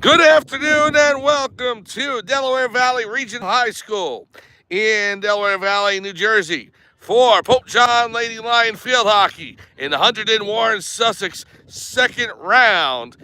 Good afternoon and welcome to Delaware Valley Regional High School in Delaware Valley, New Jersey for Pope John Lady Lion Field Hockey in the Hunterdon Warren Sussex second round.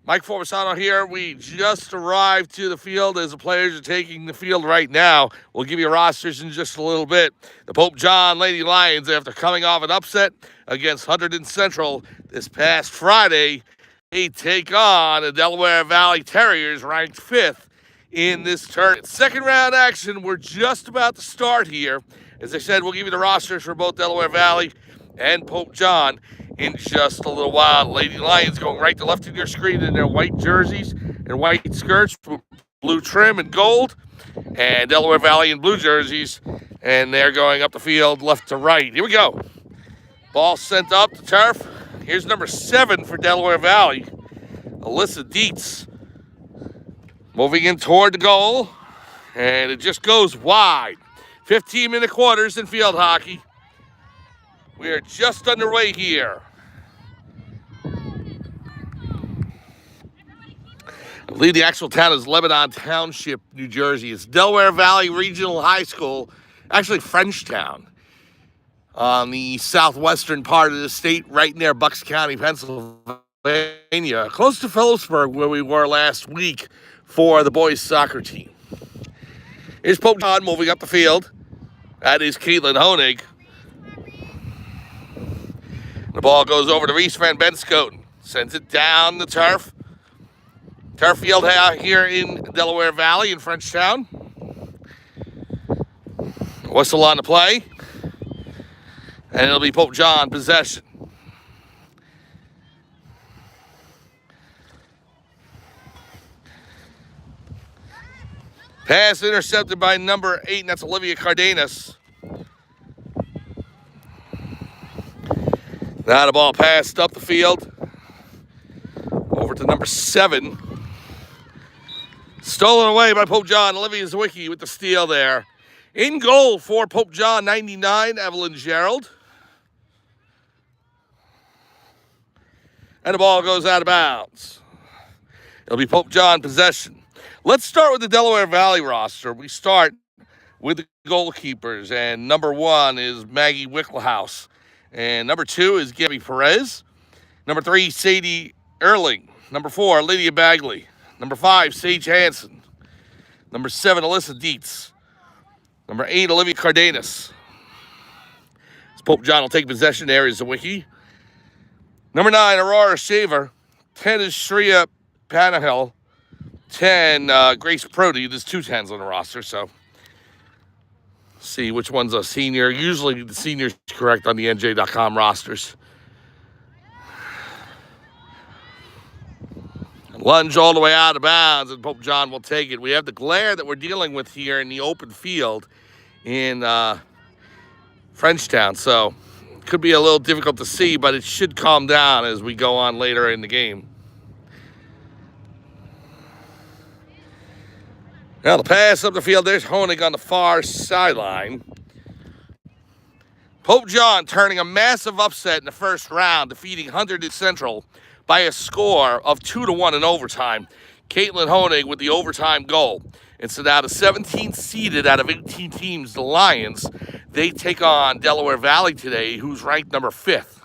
Mike Forbesano here. We just arrived to the field as the players are taking the field right now. We'll give you rosters in just a little bit. The Pope John Lady Lions, after coming off an upset against Hunterdon Central this past Friday, they take on the Delaware Valley Terriers, ranked 5th in this tournament. Second round action, we're just about to start here. As I said, we'll give you the rosters for both Delaware Valley and Pope John in just a little while. Lady Lions going right to left of your screen in their white jerseys and white skirts with blue trim and gold. And Delaware Valley in blue jerseys, and they're going up the field left to right. Here we go. Ball sent up the turf. Here's number 7 for Delaware Valley, Alyssa Dietz. Moving in toward the goal, and it just goes wide. 15-minute quarters in field hockey. We are just underway here. I believe the actual town is Lebanon Township, New Jersey. It's Delaware Valley Regional High School, actually Frenchtown, on the southwestern part of the state, right near Bucks County, Pennsylvania, close to Phillipsburg, where we were last week for the boys' soccer team. Here's Pope John moving up the field. That is Caitlin Honig. The ball goes over to Reese Van Benskoten. Sends it down the turf. Turf field here in Delaware Valley in Frenchtown. Whistle on the play. And it'll be Pope John possession. Pass intercepted by number 8, and that's Olivia Cardenas. Now the ball passed up the field. Over to number 7. Stolen away by Pope John. Olivia Zwicky with the steal there. In goal for Pope John, 99, Evelyn Gerald. And the ball goes out of bounds. It'll be Pope John possession. Let's start with the Delaware Valley roster. We start with the goalkeepers, and number 1 is Maggie Wickelhaus. And number 2 is Gabby Perez. Number 3, Sadie Erling. Number 4, Lydia Bagley. Number 5, Sage Hansen. Number 7, Alyssa Dietz. Number 8, Olivia Cardenas. As Pope John will take possession, there is Zawicki. Number 9, Aurora Shaver. 10 is Shreya Panahel. 10, Grace Prody. There's 2 10s on the roster, so see which one's a senior. Usually the senior's correct on the NJ.com rosters. Lunge all the way out of bounds, and Pope John will take it. We have the glare that we're dealing with here in the open field in Frenchtown, so it could be a little difficult to see, but it should calm down as we go on later in the game. Now the pass up the field, there's Honig on the far sideline. Pope John turning a massive upset in the first round, defeating Hunterdon Central by a score of 2-1 in overtime. Caitlin Honig with the overtime goal. And so now the 17th seeded out of 18 teams, the Lions, they take on Delaware Valley today, who's ranked number 5th.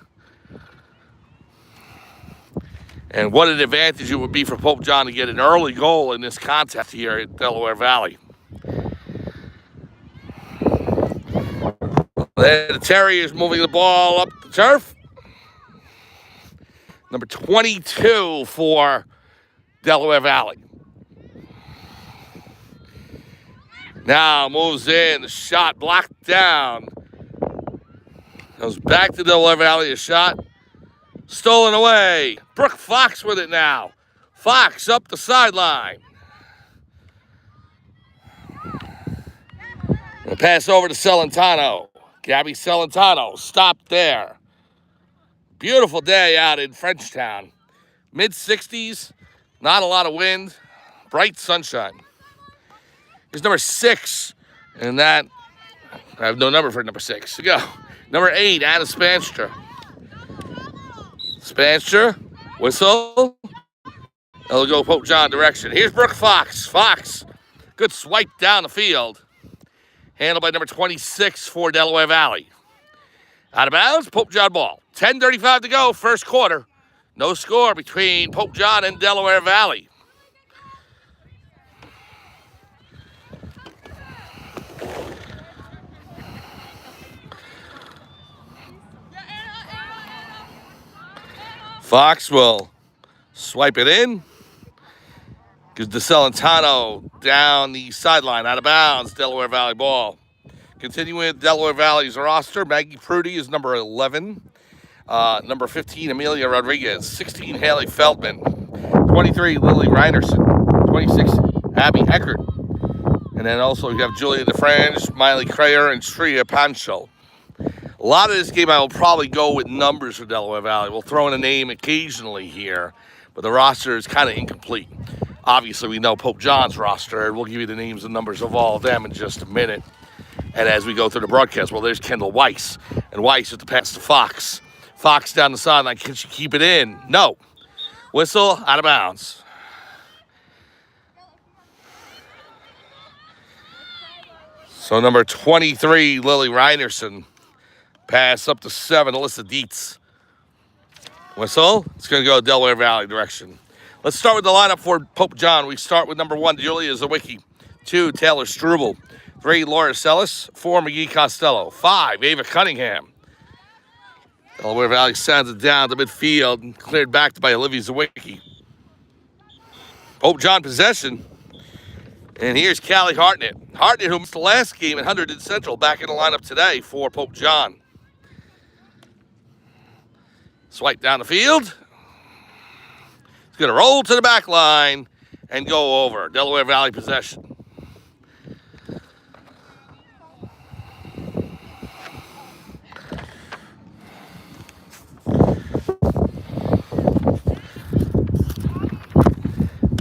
And what an advantage it would be for Pope John to get an early goal in this contest here at Delaware Valley. The Terriers moving the ball up the turf. Number 22 for Delaware Valley. Now moves in, the shot blocked down. Goes back to Delaware Valley, a shot. Stolen away. Brooke Fox with it now. Fox up the sideline. The pass over to Celentano. Gabby Celentano stopped there. Beautiful day out in Frenchtown. Mid-60s, not a lot of wind, bright sunshine. Here's number 6, and that, I have no number for number 6. To go. Number 8, Anna Spanstra. Spanstra, whistle, They'll go Pope John direction. Here's Brooke Fox. Fox, good swipe down the field. Handled by number 26 for Delaware Valley. Out of bounds, Pope John ball. 10:35 to go, first quarter. No score between Pope John and Delaware Valley. Fox will swipe it in. Gives DeCelentano down the sideline, out of bounds, Delaware Valley ball. Continuing with Delaware Valley's roster, Maggie Prudy is number 11. Number 15, Amelia Rodriguez. 16, Haley Feldman. 23, Lily Reinerson. 26, Abby Eckert. And then also you have Julia DeFrange, Miley Crayer, and Shreya Pancho. A lot of this game I will probably go with numbers for Delaware Valley. We'll throw in a name occasionally here, but the roster is kind of incomplete. Obviously, we know Pope John's roster, and we'll give you the names and numbers of all of them in just a minute. And as we go through the broadcast, well, there's Kendall Weiss. And Weiss with the pass to Fox. Fox down the sideline. Can she keep it in? No. Whistle, out of bounds. So number 23, Lily Reinerson. Pass up to 7, Alyssa Dietz. Whistle. It's going to go Delaware Valley direction. Let's start with the lineup for Pope John. We start with number 1, Julia Zawicki. 2, Taylor Struble. 3, Laura Sellis. 4, McGee Costello. 5, Ava Cunningham. Delaware Valley sends it down to midfield and cleared back by Olivia Zawicki. Pope John possession. And here's Callie Hartnett. Hartnett, who missed the last game at Hunterdon Central, back in the lineup today for Pope John. Swipe down the field. It's going to roll to the back line and go over. Delaware Valley possession.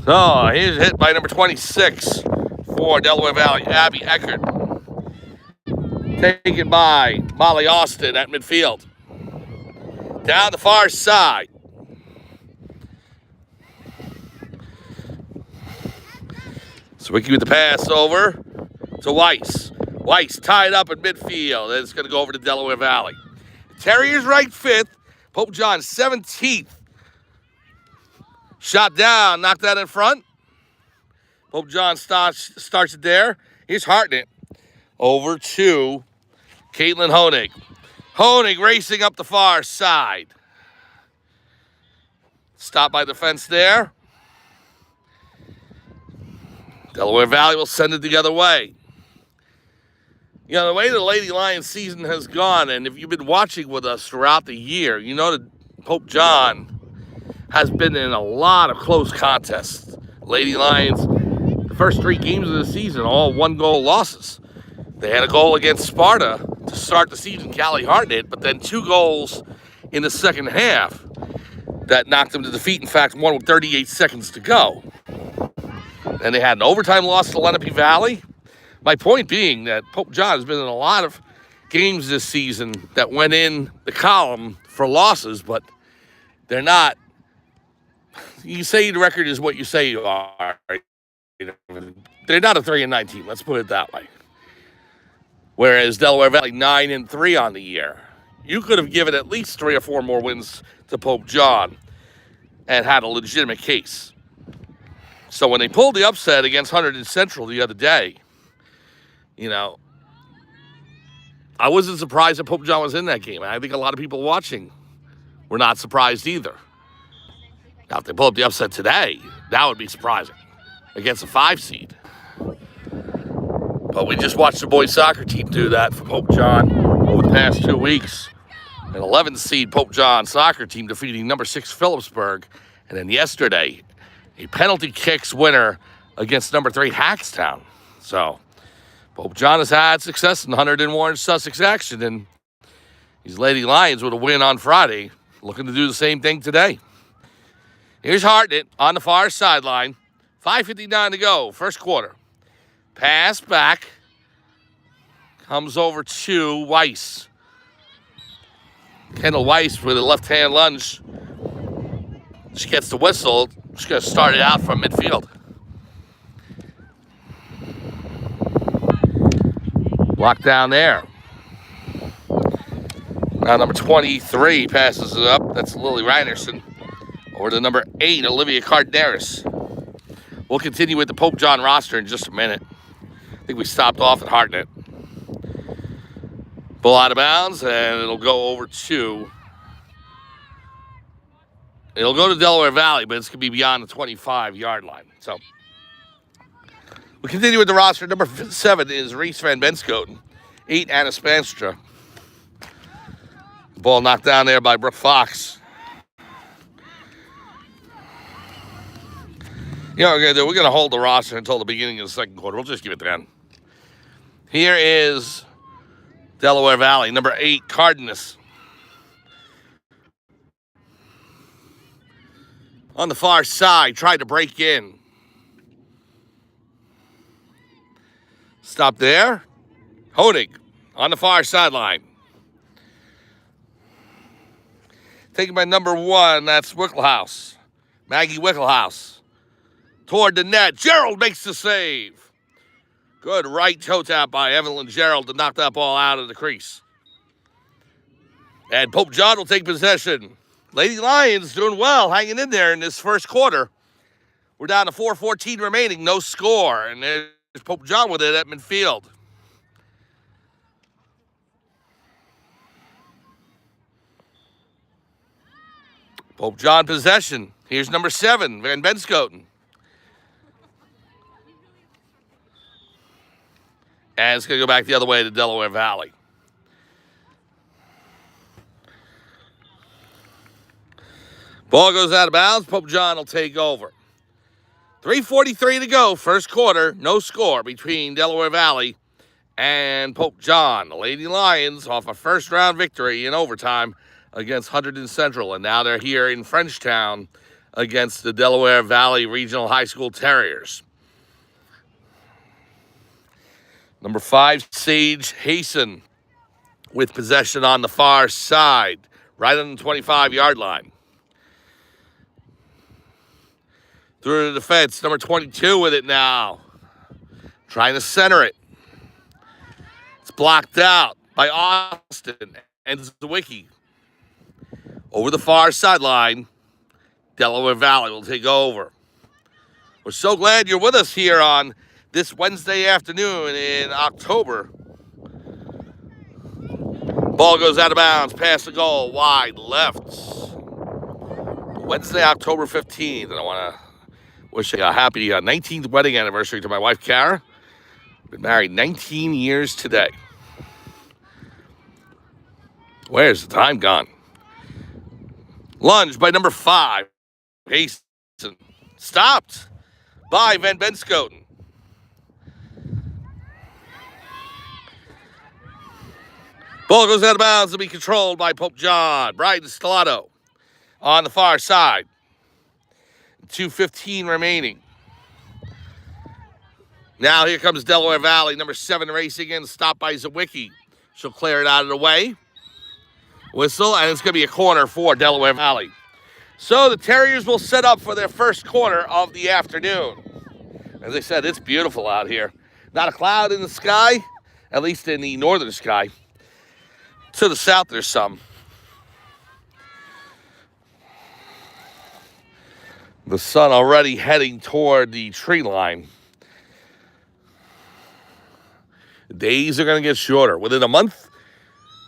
So here's a hit by number 26 for Delaware Valley, Abby Eckert. Taken by Molly Austin at midfield. Down the far side. Zawicki with the pass over to Weiss. Weiss tied up at midfield. And it's going to go over to Delaware Valley. Terriers right 5th. Pope John 17th. Shot down, knocked that in front. Pope John starts it there. Here's Hartnett. Over to Caitlin Honig. Honig racing up the far side. Stopped by the fence there. Delaware Valley will send it the other way. You know, the way the Lady Lions season has gone, and if you've been watching with us throughout the year, you know that Pope John has been in a lot of close contests. Lady Lions, the first 3 games of the season, all 1-goal losses. They had a goal against Sparta to start the season, Callie Hartnett, but then 2 goals in the second half that knocked them to defeat. In fact, one with 38 seconds to go. And they had an overtime loss to Lenape Valley. My point being that Pope John has been in a lot of games this season that went in the column for losses, but they're not. You say the record is what you say you are. They're not a 3-9 team, let's put it that way. Whereas Delaware Valley 9-3 on the year. You could have given at least 3 or 4 more wins to Pope John and had a legitimate case. So when they pulled the upset against Hunterdon Central the other day, you know, I wasn't surprised that Pope John was in that game. And I think a lot of people watching were not surprised either. Now, if they pull up the upset today, that would be surprising against a 5 seed. But we just watched the boys soccer team do that for Pope John over the past 2 weeks. An 11 seed Pope John soccer team defeating number 6 Phillipsburg. And then yesterday, a penalty kicks winner against number 3 Hackstown. So Pope John has had success in Hunterdon Warren Sussex action. And these Lady Lions with a win on Friday, looking to do the same thing today. Here's Hartnett on the far sideline. 5:59 to go, first quarter. Pass back. Comes over to Weiss. Kendall Weiss with a left-hand lunge. She gets the whistle. Just going to start it out from midfield. Block down there. Now number 23 passes it up. That's Lily Reinerson. Over to number 8, Olivia Cardenas. We'll continue with the Pope John roster in just a minute. I think we stopped off at Hartnett. Ball out of bounds, and it'll go over to... It'll go to Delaware Valley, but it's going to be beyond the 25-yard line. So we continue with the roster. Number 7 is Reese Van Benscoten. 8, Anna Spanstra. Ball knocked down there by Brooke Fox. You know what we're going to do? We're going to hold the roster until the beginning of the second quarter. We'll just give it then. Here is Delaware Valley. Number 8, Cardenas. On the far side, tried to break in. Stop there. Honig on the far sideline. Taken by number 1, that's Wickelhaus. Maggie Wickelhaus. Toward the net. Gerald makes the save. Good right toe tap by Evelyn Gerald to knock that ball out of the crease. And Pope John will take possession. Lady Lions doing well, hanging in there in this first quarter. We're down to 4:14 remaining, no score. And there's Pope John with it at midfield. Pope John possession. Here's number 7, Van Benscoten. And it's going to go back the other way to Delaware Valley. Ball goes out of bounds. Pope John will take over. 3:43 to go. First quarter. No score between Delaware Valley and Pope John. The Lady Lions off a first-round victory in overtime against Hunterdon Central. And now they're here in Frenchtown against the Delaware Valley Regional High School Terriers. Number 5, Sage Hasten with possession on the far side, right on the 25-yard line. Through the defense, number 22 with it now. Trying to center it. It's blocked out by Austin and Zwicky. Over the far sideline, Delaware Valley will take over. We're so glad you're with us here on this Wednesday afternoon in October. Ball goes out of bounds, past the goal, wide left. Wednesday, October 15th, and I want to wish a happy 19th wedding anniversary to my wife, Kara. Been married 19 years today. Where's the time gone? Lunge by number 5. Hasten. Stopped by Van Benscoten. Ball goes out of bounds to be controlled by Pope John. Bryden Stellato on the far side. 2:15 remaining. Now here comes Delaware Valley. Number 7 racing in. Stopped by Zwicky. She'll clear it out of the way. Whistle, and it's going to be a corner for Delaware Valley. So the Terriers will set up for their first corner of the afternoon. As I said, it's beautiful out here. Not a cloud in the sky, at least in the northern sky. To the south, there's some. The sun already heading toward the tree line. The days are going to get shorter. Within a month,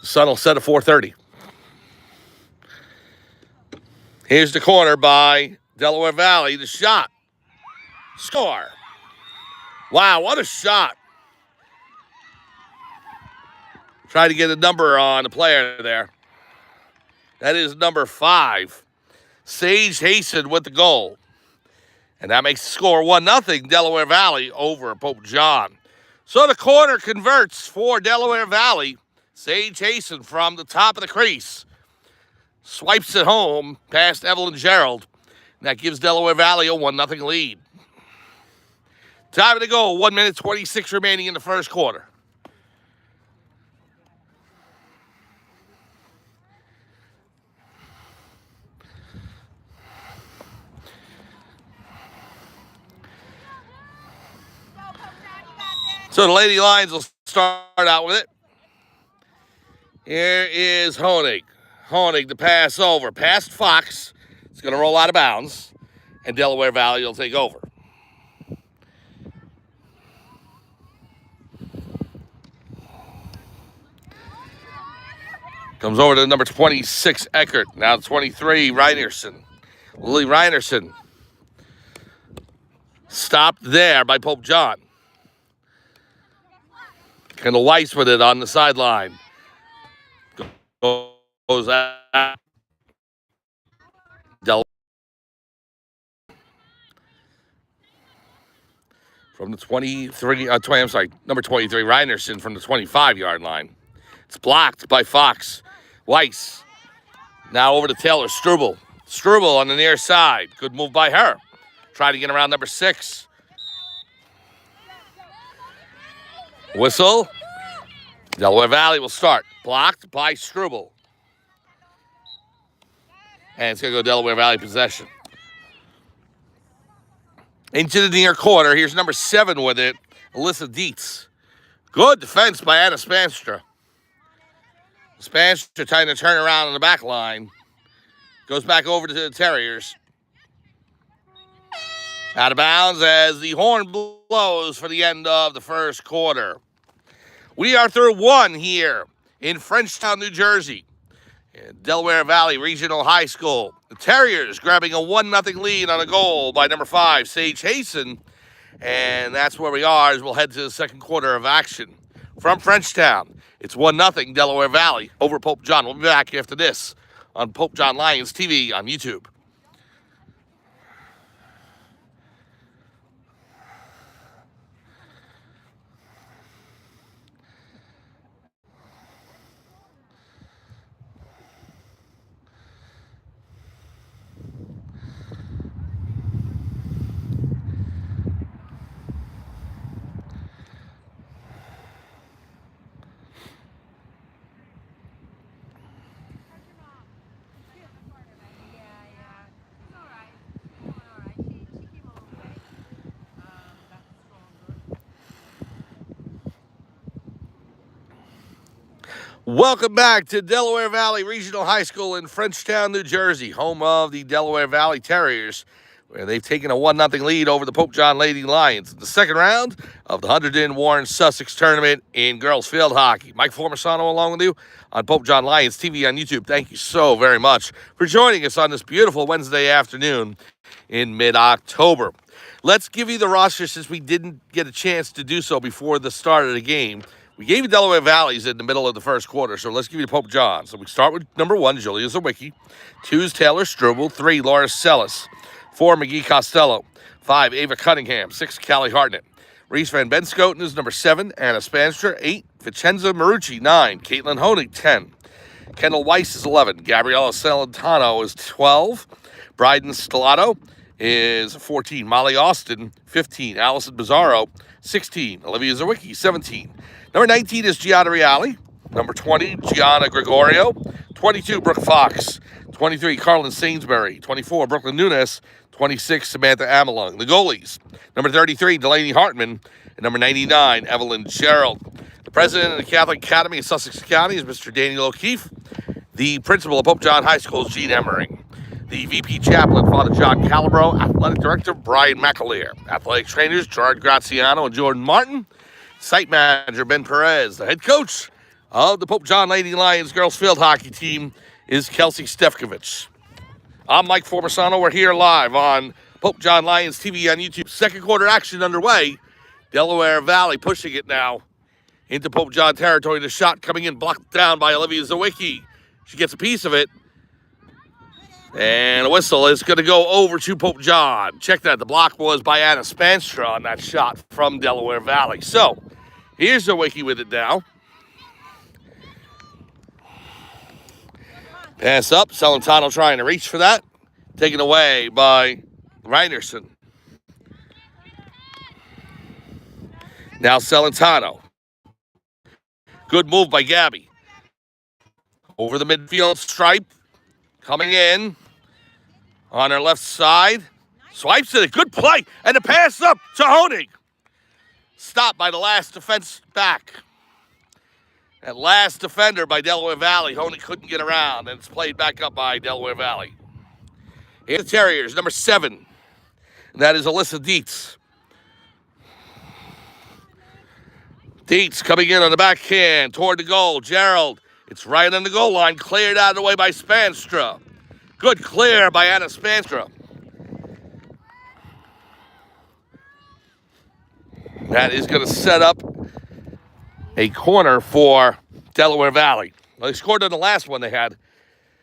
the sun will set at 4:30. Here's the corner by Delaware Valley. The shot. Score. Wow, what a shot. Try to get a number on the player there. That is number 5. Sage Hasten with the goal. And that makes the score 1-0 Delaware Valley over Pope John. So the corner converts for Delaware Valley. Sage Hasten from the top of the crease. Swipes it home past Evelyn Gerald. And that gives Delaware Valley a 1-0 lead. Time to go. 1 minute 26 remaining in the first quarter. So the Lady Lions will start out with it. Here is Honig. Honig, the pass over. Past Fox. It's going to roll out of bounds. And Delaware Valley will take over. Comes over to number 26, Eckert. Now 23, Reinerson. Lily Reinerson. Stopped there by Pope John. Kendall Weiss with it on the sideline. Goes out. From the 23, number 23, Reinerson from the 25-yard line. It's blocked by Fox. Weiss. Now over to Taylor Struble. Struble on the near side. Good move by her. Trying to get around number 6. Whistle. Delaware Valley will start. Blocked by Struble. And it's going to go Delaware Valley possession. Into the near corner. Here's number 7 with it. Alyssa Dietz. Good defense by Anna Spanstra. Spanstra trying to turn around on the back line. Goes back over to the Terriers. Out of bounds as the horn blows for the end of the first quarter. We are through 1 here in Frenchtown, New Jersey. Delaware Valley Regional High School. The Terriers grabbing a 1-0 lead on a goal by number 5, Sage Hasten. And that's where we are as we'll head to the second quarter of action. From Frenchtown, it's 1-0 Delaware Valley over Pope John. We'll be back after this on Pope John Lions TV on YouTube. Welcome back to Delaware Valley Regional High School in Frenchtown, New Jersey, home of the Delaware Valley Terriers, where they've taken a 1-0 lead over the Pope John Lady Lions in the second round of the Hunterdon Warren Sussex Tournament in girls field hockey. Mike Formisano along with you on Pope John Lions TV on YouTube. Thank you so very much for joining us on this beautiful Wednesday afternoon in mid-October. Let's give you the roster since we didn't get a chance to do so before the start of the game. We gave you Delaware Valleys in the middle of the first quarter, so let's give you Pope John. So we start with number 1, Julia Zawicki. 2 is Taylor Struble. 3, Laura Sellis. 4, McGee Costello. 5, Ava Cunningham. 6, Callie Hartnett. Reese Van Benscoten is number 7. Anna Spanstra. 8, Vincenza Marucci. 9, Caitlin Honig. 10, Kendall Weiss is 11. Gabriella Celentano is 12. Bryden Stellato is 14. Molly Austin, 15. Allison Bizzarro, 16. Olivia Zawicki, 17. Number 19 is Gianna Reale. Number 20, Gianna Gregorio. 22, Brooke Fox. 23, Carlin Sainsbury. 24, Brooklyn Nunes. 26, Samantha Amelung. The goalies, number 33, Delaney Hartman. And number 99, Evelyn Gerald. The president of the Catholic Academy of Sussex County is Mr. Daniel O'Keefe. The principal of Pope John High School is Gene Emmering. The VP chaplain, Father John Calabro. Athletic director, Brian McAleer. Athletic trainers, Gerard Graziano and Jordan Martin. Site manager, Ben Perez. The head coach of the Pope John Lady Lions girls field hockey team is Kelsey Stefkovich. I'm Mike Formisano. We're here live on Pope John Lions TV on YouTube. Second quarter action underway. Delaware Valley pushing it now into Pope John territory. The shot coming in, blocked down by Olivia Zawicki. She gets a piece of it. And a whistle is going to go over to Pope John. Check that. The block was by Anna Spanstra on that shot from Delaware Valley. So, here's Zawicki with it now. Pass up. Celentano trying to reach for that. Taken away by Reinerson. Now Celentano. Good move by Gabby. Over the midfield stripe. Coming in on her left side. Swipes it. A good play. And the pass up to Honig. Stopped by the last defense back. That last defender by Delaware Valley only couldn't get around, and it's played back up by Delaware Valley. Here's the Terriers, number 7. And that is Alyssa Dietz. Dietz coming in on the backhand toward the goal. Gerald, it's right on the goal line. Cleared out of the way by Spanstra. Good clear by Anna Spanstra. That is going to set up a corner for Delaware Valley. Well, they scored on the last one they had.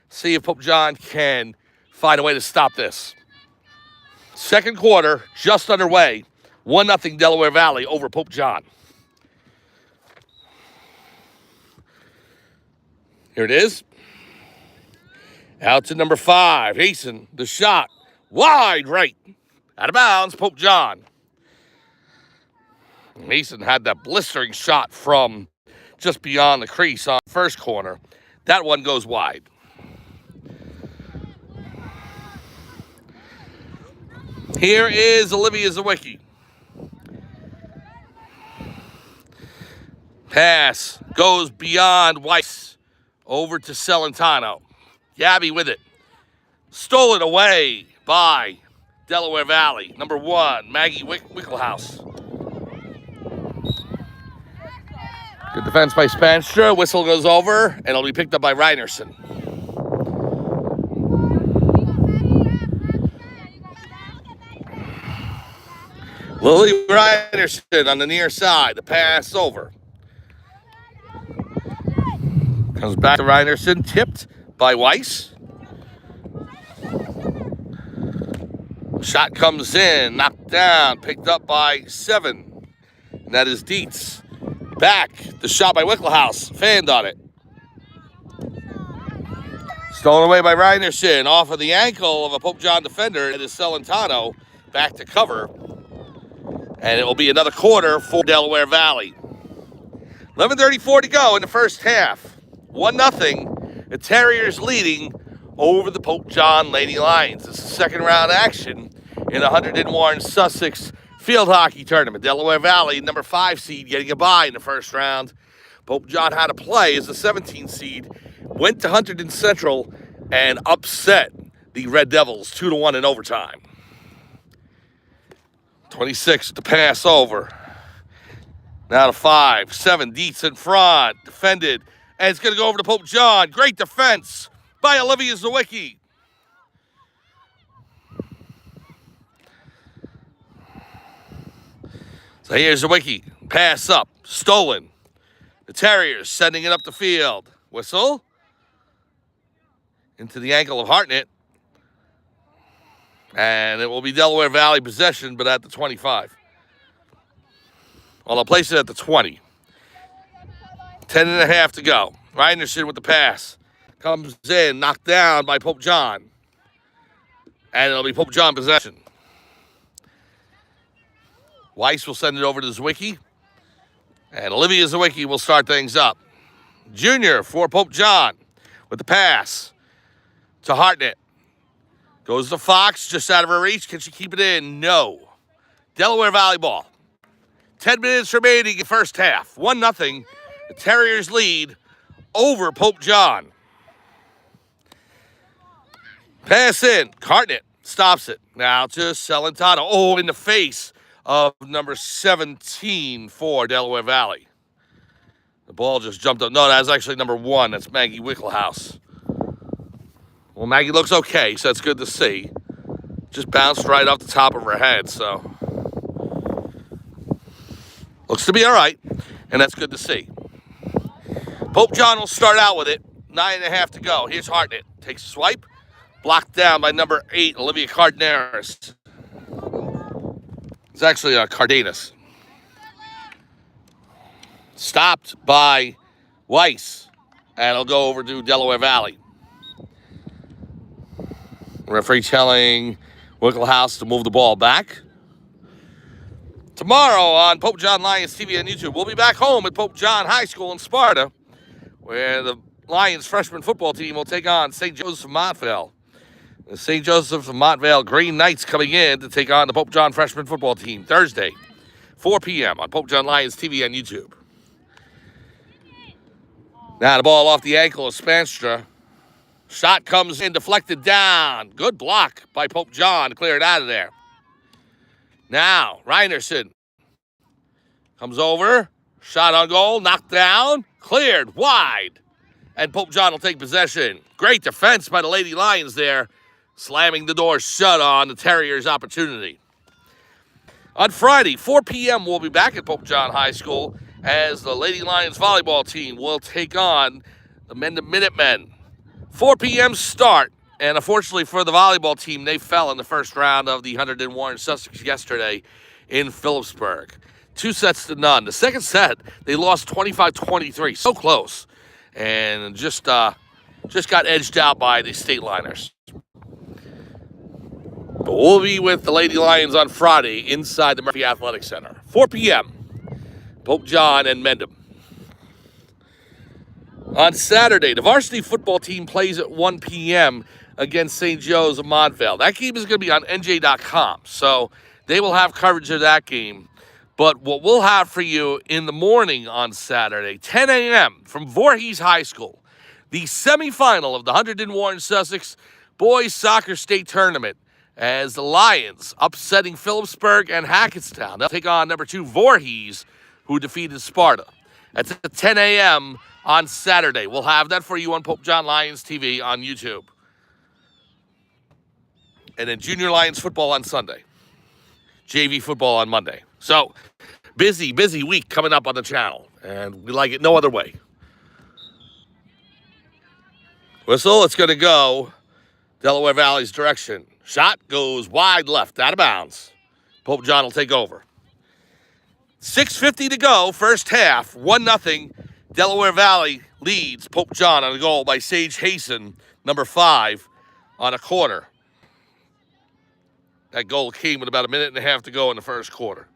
See if Pope John can find a way to stop this. Second quarter, just underway. 1-0 Delaware Valley over Pope John. Here it is. Out to number 5. Hasten, the shot. Wide right. Out of bounds, Pope John. Mason had that blistering shot from just beyond the crease on the first corner. That one goes wide. Here is Olivia Zawicki. Pass goes beyond Weiss. Over to Celentano. Gabby with it. Stolen away by Delaware Valley. Number 1, Maggie Wickelhouse. Good defense by Spanstra. Whistle goes over, and it'll be picked up by Reinerson. Lily Reinerson on the near side. The pass over. Comes back to Reinerson, tipped by Weiss. Shot comes in, knocked down, picked up by 7. And that is Dietz. Back, the shot by Wickelhouse, fanned on it. Stolen away by Reinerson, off of the ankle of a Pope John defender. It is Celentano, back to cover. And it will be another quarter for Delaware Valley. 11:34 to go in the first half. 1-0, the Terriers leading over the Pope John Lady Lions. This is second round action in the 101 Sussex Field Hockey Tournament. Delaware Valley, number 5 seed, getting a bye in the first round. Pope John had to play as the 17 seed, went to Hunterdon Central and upset the Red Devils 2-1 in overtime. 26 to pass over. Now to 5, 7, Dietz in front, defended. And it's going to go over to Pope John. Great defense by Olivia Zawicki. So here's Zawicki. Pass up. Stolen. The Terriers sending it up the field. Whistle. Into the ankle of Hartnett. And it will be Delaware Valley possession, but at the 25. Well, I'll place it at the 20. 10.5 to go. Reinerson with the pass. Comes in, knocked down by Pope John. And it'll be Pope John possession. Weiss will send it over to Zawicki. And Olivia Zawicki will start things up. Junior for Pope John with the pass to Hartnett. Goes to Fox, just out of her reach. Can she keep it in? No. Delaware Valley ball. 10 minutes remaining in first half. 1-0. The Terriers lead over Pope John. Pass in. Hartnett stops it. Now to Celentano. Oh, in the face of number 17 for Delaware Valley. The ball just jumped up. No, that's actually number 1. That's Maggie Wickelhouse. Well, Maggie looks okay, so that's good to see. Just bounced right off the top of her head, so. Looks to be all right, and that's good to see. Pope John will start out with it. 9.5 to go. Here's Hartnett. Takes a swipe. Blocked down by number 8, Olivia Cardenas. It's actually Cardenas. Stopped by Weiss, and it'll go over to Delaware Valley. Referee telling Wickelhouse to move the ball back. Tomorrow on Pope John Lions TV on YouTube, we'll be back home at Pope John High School in Sparta, where the Lions freshman football team will take on St. Joseph of Montvale. The St. Joseph of Montvale Green Knights coming in to take on the Pope John freshman football team Thursday, 4 p.m. on Pope John Lions TV on YouTube. Now the ball off the ankle of Spanstra. Shot comes in, deflected down. Good block by Pope John to clear it out of there. Now, Reinerson comes over. Shot on goal, knocked down, cleared wide. And Pope John will take possession. Great defense by the Lady Lions there, slamming the door shut on the Terriers' opportunity. On Friday, 4 p.m., we'll be back at Pope John High School as the Lady Lions volleyball team will take on the Mendham Minutemen. 4 p.m. start, and unfortunately for the volleyball team, they fell in the first round of the 100 Warren Sussex yesterday in Phillipsburg. 2 sets to none. The second set, they lost 25-23, so close, and just got edged out by the State Liners. But we'll be with the Lady Lions on Friday inside the Murphy Athletic Center. 4 p.m., Pope John and Mendham. On Saturday, the varsity football team plays at 1 p.m. against St. Joe's of Montvale. That game is going to be on NJ.com, so they will have coverage of that game. But what we'll have for you in the morning on Saturday, 10 a.m. from Voorhees High School, the semifinal of the 100 Warren Sussex Boys Soccer State Tournament, as the Lions upsetting Phillipsburg and Hackettstown. They'll take on number 2 Voorhees, who defeated Sparta. That's at 10 a.m. on Saturday. We'll have that for you on Pope John Lions TV on YouTube. And then Junior Lions football on Sunday. JV football on Monday. So, busy week coming up on the channel. And we like it no other way. Whistle, it's going to go Delaware Valley's direction. Shot goes wide left, out of bounds. Pope John will take over. 6:50 to go, first half, 1-0. Delaware Valley leads Pope John on a goal by Sage Hasten, number 5, on a corner. That goal came with about a minute and a half to go in the first quarter.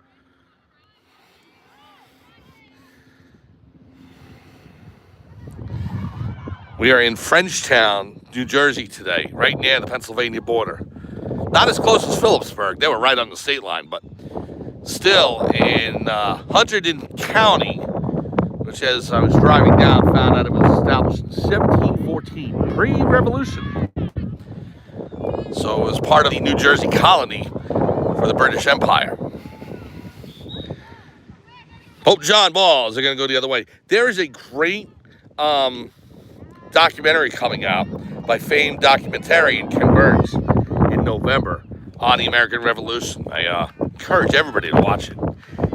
We are in Frenchtown, New Jersey today, right near the Pennsylvania border. Not as close as Phillipsburg. They were right on the state line, but still in Hunterdon County, which as I was driving down, found out it was established in 1714, pre-revolution. So it was part of the New Jersey colony for the British Empire. Pope John balls are going to go the other way. There is a great documentary coming out by famed documentarian Ken Burns in November on the American Revolution. I encourage everybody to watch it.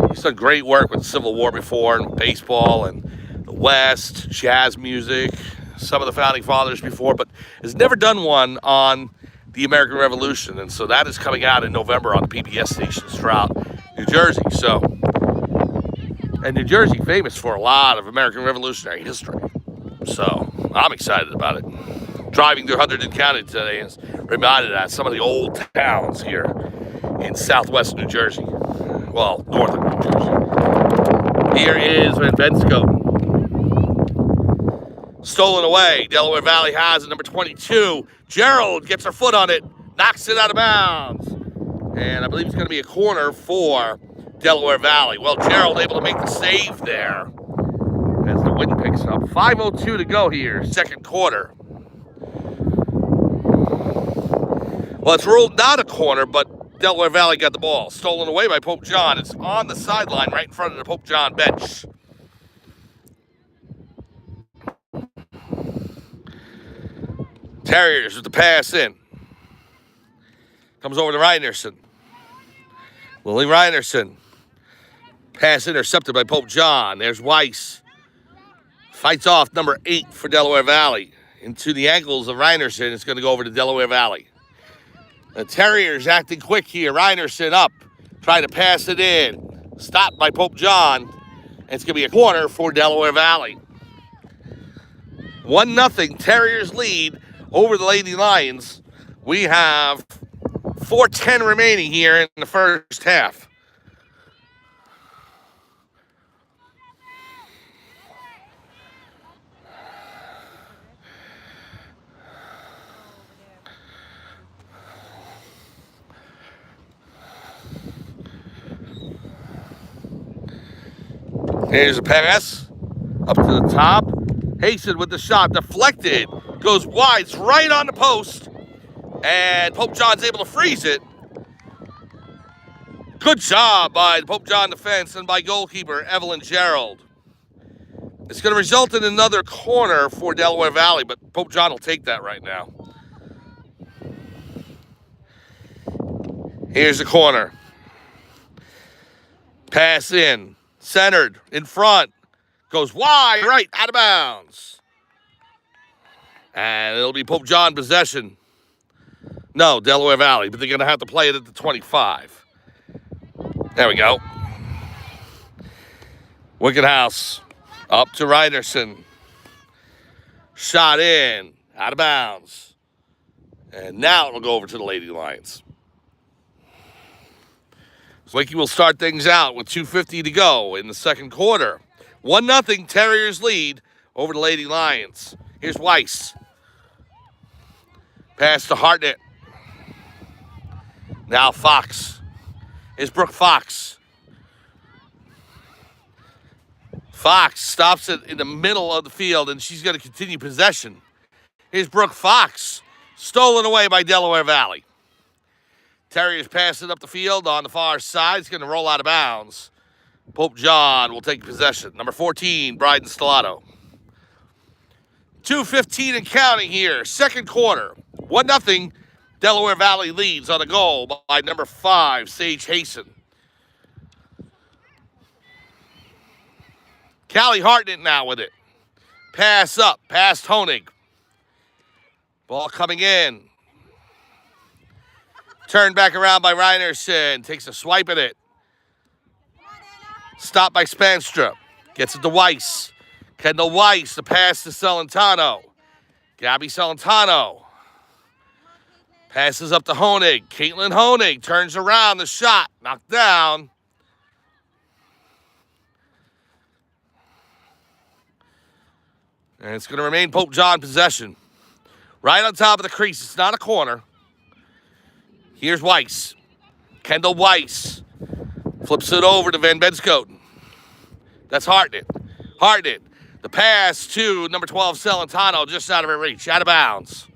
He's done great work with the Civil War before, and baseball and the West, jazz music, some of the Founding Fathers before, but has never done one on the American Revolution. And so that is coming out in November on the PBS stations throughout New Jersey. So, and New Jersey famous for a lot of American Revolutionary history. So I'm excited about it. Driving through Hunterdon County today is reminded of some of the old towns here in southwest New Jersey. Well, northern New Jersey. Here is Vensko. Stolen away. Delaware Valley has it, number 22. Gerald gets her foot on it, knocks it out of bounds. And I believe it's going to be a corner for Delaware Valley. Well, Gerald able to make the save there as the wind picks up. 5:02 to go here, second quarter. Well, it's ruled not a corner, but Delaware Valley got the ball. Stolen away by Pope John. It's on the sideline right in front of the Pope John bench. Terriers with the pass in. Comes over to Reinerson. Willie Reinerson. Pass intercepted by Pope John. There's Weiss. Fights off number 8 for Delaware Valley. Into the ankles of Reinerson. It's going to go over to Delaware Valley. The Terriers acting quick here. Reinerson up. Trying to pass it in. Stopped by Pope John. And it's going to be a corner for Delaware Valley. 1-0. Terriers lead over the Lady Lions. We have 4:10 remaining here in the first half. Here's a pass up to the top. Hasten with the shot, deflected, goes wide, it's right on the post, and Pope John's able to freeze it. Good job by the Pope John defense and by goalkeeper Evelyn Gerald. It's going to result in another corner for Delaware Valley, but Pope John will take that right now. Here's the corner. Pass in, centered, in front, goes wide, right, out of bounds. And it'll be Pope John possession. No, Delaware Valley, but they're going to have to play it at the 25. There we go. Wickenhouse up to Reinerson. Shot in, out of bounds. And now it'll go over to the Lady Lions. Wakey will start things out with 2:50 to go in the second quarter. 1-0 Terriers lead over the Lady Lions. Here's Weiss. Pass to Hartnett. Now Fox. Here's Brooke Fox. Fox stops it in the middle of the field, and she's going to continue possession. Here's Brooke Fox. Stolen away by Delaware Valley. Terriers pass it up the field on the far side. It's going to roll out of bounds. Pope John will take possession. Number 14, Bryden Stellato. 2:15 and counting here. Second quarter. 1-0. Delaware Valley leads on a goal by number 5, Sage Hasten. Callie Hartnett now with it. Pass up, past Honig. Ball coming in. Turned back around by Reinerson. Takes a swipe at it. Stopped by Spanstra. Gets it to Weiss. Kendall Weiss, the pass to Celentano. Gabby Celentano. Passes up to Honig. Caitlin Honig turns around. The shot knocked down. And it's going to remain Pope John possession. Right on top of the crease. It's not a corner. Here's Weiss. Kendall Weiss. Flips it over to Van Benskoten. That's Hartnett. Hartnett. The pass to number 12, Celentano, just out of her reach. Out of bounds.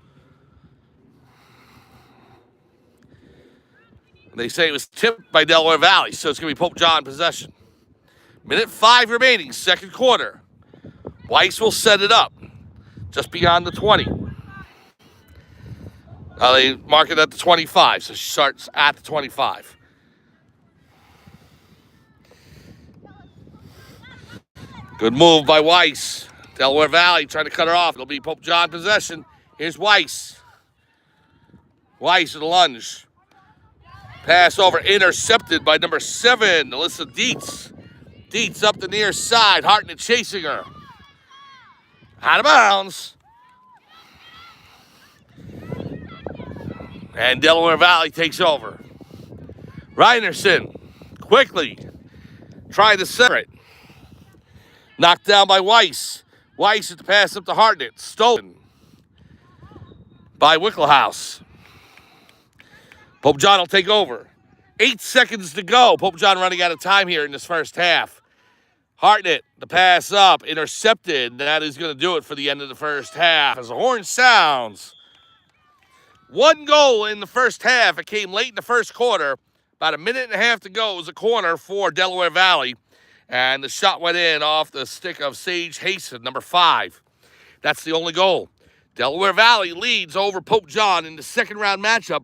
They say it was tipped by Delaware Valley, so it's going to be Pope John possession. Minute 5 remaining, second quarter. Weiss will set it up just beyond the 20. They mark it at the 25, so she starts at the 25. Good move by Weiss. Delaware Valley trying to cut her off. It'll be Pope John possession. Here's Weiss. Weiss with a lunge. Pass over, intercepted by number 7, Alyssa Dietz. Dietz up the near side. Hartnett chasing her. Out of bounds. And Delaware Valley takes over. Reinerson quickly trying to center it. Knocked down by Weiss. Weiss at the pass up to Hartnett. Stolen by Wickelhouse. Pope John will take over. 8 seconds to go. Pope John running out of time here in this first half. Hartnett, the pass up, intercepted. That is going to do it for the end of the first half. As the horn sounds, 1 goal in the first half. It came late in the first quarter. About a minute and a half to go. It was a corner for Delaware Valley. And the shot went in off the stick of Sage Hasten, number 5. That's the only goal. Delaware Valley leads over Pope John in the second round matchup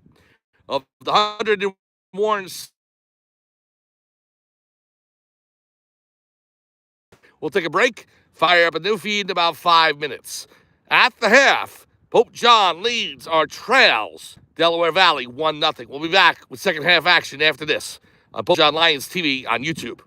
of the 100 and Warren. We'll take a break, fire up a new feed in about 5 minutes. At the half, Pope John leads or trails Delaware Valley 1-0. We'll be back with second half action after this on Pope John Lions TV on YouTube.